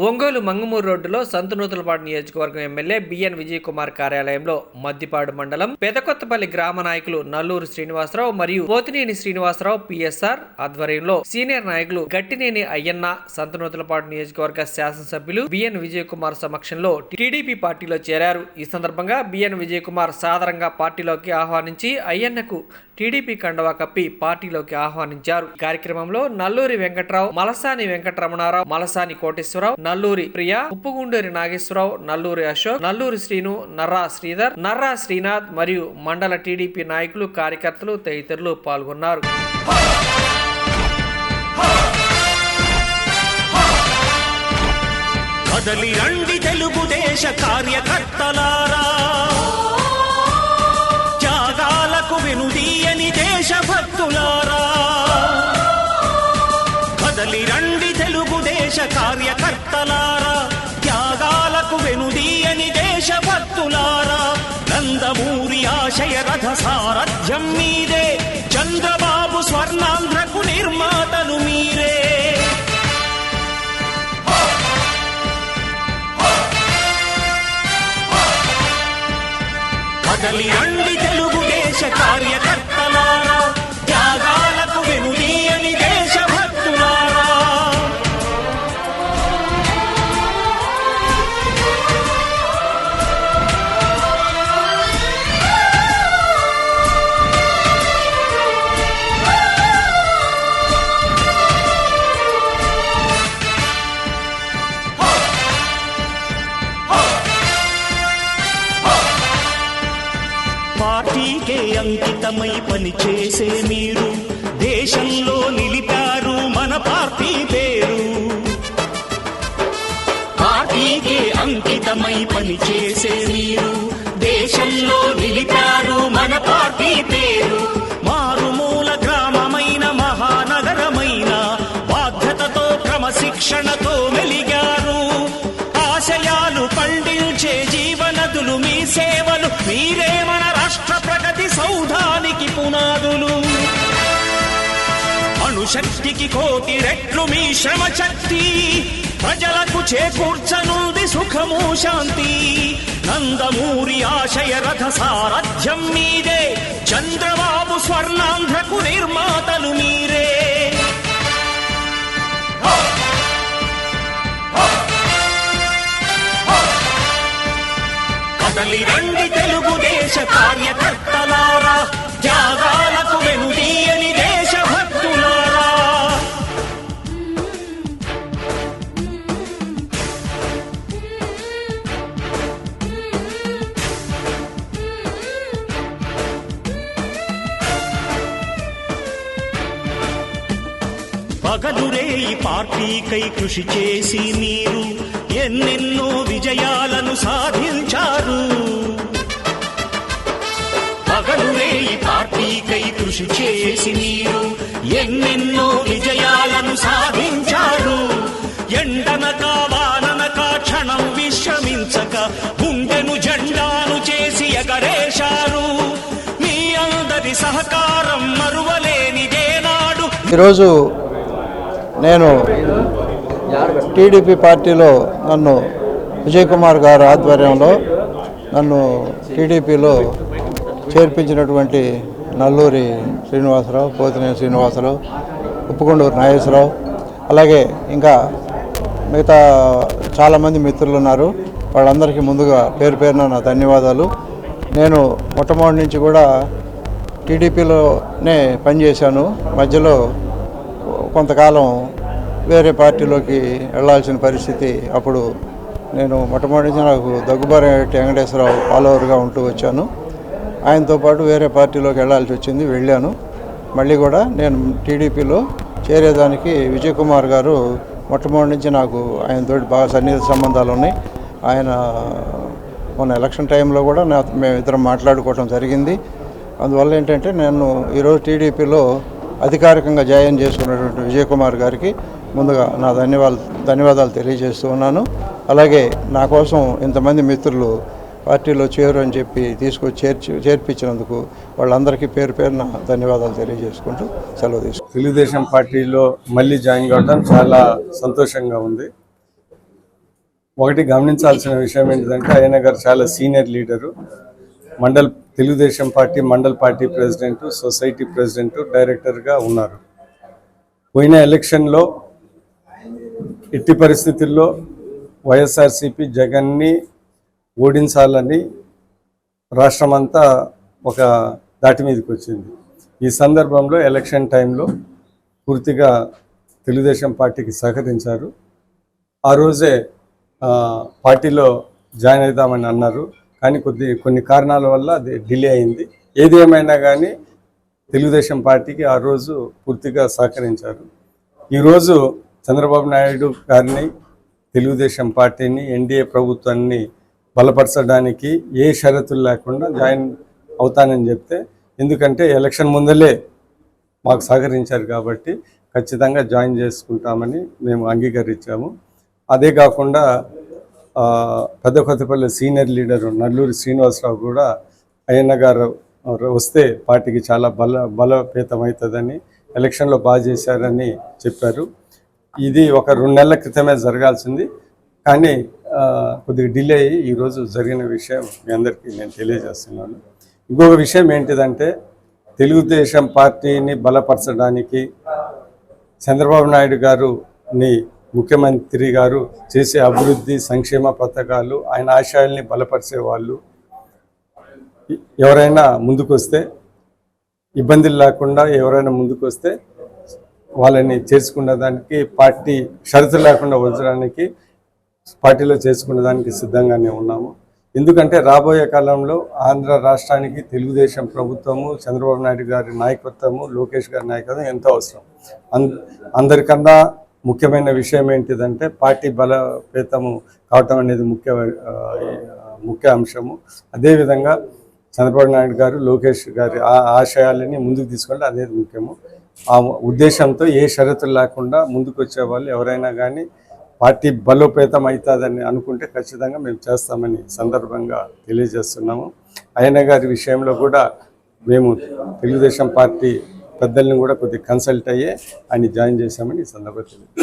ఒంగోలు మంగమూరు రోడ్డులో సంతనూతలపాడు నియోజకవర్గం MLA B N Vijay Kumar కార్యాలయంలో మద్దిపాడు మండలం పెదకొత్తపల్లి గ్రామ నాయకులు నల్లూరు శ్రీనివాసరావు మరియు పోతినేని శ్రీనివాసరావు పిఎస్ఆర్ ఆధ్వర్యంలో సీనియర్ నాయకులు గట్టినేని అయ్యన్న సంతనూతలపాడు నియోజకవర్గ శాసనసభ్యులు బిఎన్ విజయ్ కుమార్ సమక్షంలో టీడీపీ పార్టీలో చేరారు. ఈ సందర్భంగా బిఎన్ విజయ్ కుమార్ సాదరంగా పార్టీలోకి ఆహ్వానించి అయ్యన్నకు టీడీపీ కండవా కప్పి పార్టీలోకి ఆహ్వానించారు. కార్యక్రమంలో నల్లూరి వెంకట్రావు, మలసాని వెంకటరమణారావు, మలసాని కోటేశ్వరరావు, నల్లూరి ప్రియా, ఉప్పుగుండూరి నాగేశ్వరరావు, నల్లూరి అశోక్, నల్లూరి శ్రీను, నర్రా శ్రీధర్, నర్రా శ్రీనాథ్ మరియు మండల టీడీపీ నాయకులు, కార్యకర్తలు తదితరులు పాల్గొన్నారు. కదలి రండి తెలుగుదేశ కార్యకర్తలారా, త్యాగాలకు వెనుదీయని దేశభక్తులారా. కదలి రండి తెలుగుదేశ కార్యకర్తలారా, త్యాగాలకు వెనుదీయని దేశభక్తులారా. నందమూరి ఆశయ రథ సారథ్యం మీదే, చంద్రబాబు స్వర్ణాంధ్రకు నిర్మాతలు మీరే. కదలి రండి తెలుగుదేశ కార్యకర్తలారా, త్యాగాలకు వెనుదీయని దేశభక్తులారా. పార్టీకే అంకితమై పనిచేసే మీరు దేశంలో నిలిపారు మన పార్టీ పేరు. పార్టీకే అంకితమై పనిచేసే మీరు దేశంలో నిలిపారు మన పార్టీ పేరు. మారుమూల గ్రామమైన మహానగరమైన బాధ్యతతో క్రమశిక్షణతో మెలిగారు. ఆశయాలు పండించే జీవనదులు మీ సేవలు, మీరే మన రాష్ట్ర ప్రగతి సౌధానికి పునాదులు. అణుశక్తికి కోటి రెట్లు మీ శ్రమ శక్తి, ప్రజలకు చేకూర్చనుంది సుఖము శాంతి. నందమూరి ఆశయ రథ సారథ్యం మీదే, చంద్రబాబు స్వర్ణాంధ్రకు నిర్మాతలు మీరే. కదలి రండి తెలుగుదేశ కార్యకర్తలారా, త్యాగాలకు వెనుదీయని దేశభక్తులారా. పగలురే ఈ పార్టీకై కృషి చేసి మీరు ఎన్నెన్నో విజయాలను సాధించారు. పగలురే ఈ పార్టీకై కృషి చేసి మీరు ఎన్నెన్నో విజయాలను సాధించారు. ఎండనక వాననక క్షణం విశ్రమించక గుండెను జెండాను చేసి ఎగరేశారు. మీ అందరి సహకారం మరువలేనిదేనాడు. ఈరోజు నేను టీడీపీ పార్టీలో నన్ను విజయ్ కుమార్ గారు ఆధ్వర్యంలో నన్ను టీడీపీలో చేర్పించినటువంటి నల్లూరి శ్రీనివాసరావు, పోతినేని శ్రీనివాసరావు, ఉప్పుగుండూరు నాగేశ్వరరావు, అలాగే ఇంకా మిగతా చాలామంది మిత్రులు ఉన్నారు. వాళ్ళందరికీ ముందుగా పేరు పేరున నా ధన్యవాదాలు. నేను మొట్టమొదటి నుంచి కూడా టీడీపీలోనే పనిచేశాను. మధ్యలో కొంతకాలం వేరే పార్టీలోకి వెళ్లాల్సిన పరిస్థితి. అప్పుడు నేను మొట్టమొదటి నుంచి నాకు దగ్గుబారి వెంకటేశ్వరరావు ఫాలోవర్గా ఉంటూ వచ్చాను. ఆయనతో పాటు వేరే పార్టీలోకి వెళ్లాల్సి వచ్చింది, వెళ్ళాను. మళ్ళీ కూడా నేను టీడీపీలో చేరేదానికి విజయ్ కుమార్ గారు మొట్టమొదటి నుంచి నాకు ఆయనతో బాగా సన్నిహిత సంబంధాలు ఉన్నాయి. ఆయన మొన్న ఎలక్షన్ టైంలో కూడా మేమిద్దరం మాట్లాడుకోవడం జరిగింది. అందువల్ల ఏంటంటే నేను ఈరోజు టీడీపీలో అధికారికంగా జాయిన్ చేసుకున్నటువంటి విజయ్ కుమార్ గారికి ముందుగా నా ధన్యవాదాలు తెలియజేస్తూ ఉన్నాను. అలాగే నా కోసం ఇంతమంది మిత్రులు పార్టీలో చేరు అని చెప్పి తీసుకొచ్చి చేర్పించినందుకు వాళ్ళందరికీ పేరు పేరున ధన్యవాదాలు తెలియజేసుకుంటూ సెలవు తీసుకుంటాను. తెలుగుదేశం పార్టీలో మళ్ళీ జాయిన్ కావడం చాలా సంతోషంగా ఉంది. ఒకటి గమనించాల్సిన విషయం ఏంటంటే ఆయన గారు చాలా senior leader, Telugu Desam party mandal party president, society president, డైరెక్టర్గా ఉన్నారు. పోయిన ఎలక్షన్లో ఎట్టి పరిస్థితుల్లో వైఎస్ఆర్సీపీ జగన్ని ఓడించాలని రాష్ట్రమంతా ఒక దాటి మీదకి వచ్చింది. ఈ సందర్భంలో ఎలక్షన్ టైంలో పూర్తిగా తెలుగుదేశం పార్టీకి సహకరించారు. ఆ రోజే పార్టీలో జాయిన్ అవుదామని అన్నారు, కానీ కొన్ని కారణాల వల్ల అది డిలే అయింది. ఏది ఏమైనా కానీ తెలుగుదేశం పార్టీకి ఆ రోజు పూర్తిగా సహకరించారు. ఈరోజు చంద్రబాబు నాయుడు గారిని, తెలుగుదేశం పార్టీని, ఎన్డీఏ ప్రభుత్వాన్ని బలపరచడానికి ఏ షరతులు లేకుండా జాయిన్ అవుతానని చెప్తే, ఎందుకంటే ఎలక్షన్ ముందలే మాకు సహకరించారు కాబట్టి ఖచ్చితంగా జాయిన్ చేసుకుంటామని మేము అంగీకరించాము. అదే కాకుండా పెద్దకొత్తపల్లి సీనియర్ లీడరు నల్లూరి శ్రీనివాసరావు కూడా అయ్యన్న గారు వస్తే పార్టీకి చాలా బలోపేతం అవుతుందని, ఎలక్షన్లో బాగా చేశారని చెప్పారు. ఇది ఒక 2 నెలల క్రితమే జరగాల్సింది, కానీ కొద్దిగా డిలే అయ్యి ఈరోజు జరిగిన విషయం మీ అందరికీ నేను తెలియజేస్తున్నాను. ఇంకొక విషయం ఏంటిదంటే, తెలుగుదేశం పార్టీని బలపరచడానికి చంద్రబాబు నాయుడు గారుని ముఖ్యమంత్రి గారు చేసే అభివృద్ధి సంక్షేమ పథకాలు, ఆయన ఆశయాల్ని బలపరిచే వాళ్ళు ఎవరైనా ముందుకొస్తే, ఇబ్బందులు లేకుండా ఎవరైనా ముందుకొస్తే వాళ్ళని చేర్చుకున్న దానికి, పార్టీ షరతు లేకుండా ఉంచడానికి పార్టీలో చేర్చుకున్న దానికి సిద్ధంగానే ఉన్నాము. ఎందుకంటే రాబోయే కాలంలో ఆంధ్ర రాష్ట్రానికి తెలుగుదేశం ప్రభుత్వము, చంద్రబాబు నాయుడు గారి నాయకత్వము, లోకేష్ గారి నాయకత్వం ఎంతో అవసరం. అందరికన్నా ముఖ్యమైన విషయం ఏంటిదంటే పార్టీ బలోపేతము కావటం అనేది ముఖ్య అంశము. అదేవిధంగా చంద్రబాబు నాయుడు గారు, లోకేష్ గారి ఆశయాలని ముందుకు తీసుకుంటే అనేది ముఖ్యము. ఆ ఉద్దేశంతో ఏ షరతులు లేకుండా ముందుకు వచ్చే వాళ్ళు ఎవరైనా కానీ పార్టీ బలోపేతం అవుతుందని అనుకుంటే ఖచ్చితంగా మేము చేస్తామని సందర్భంగా తెలియజేస్తున్నాము. అయ్యన్న గారి విషయంలో కూడా మేము తెలుగుదేశం పార్టీ పెద్దల్ని కూడా కొద్దిగా కన్సల్ట్ అయ్యే ఆయన జాయిన్ చేశామని ఈ సందర్భంగా తెలియజేస్తాం.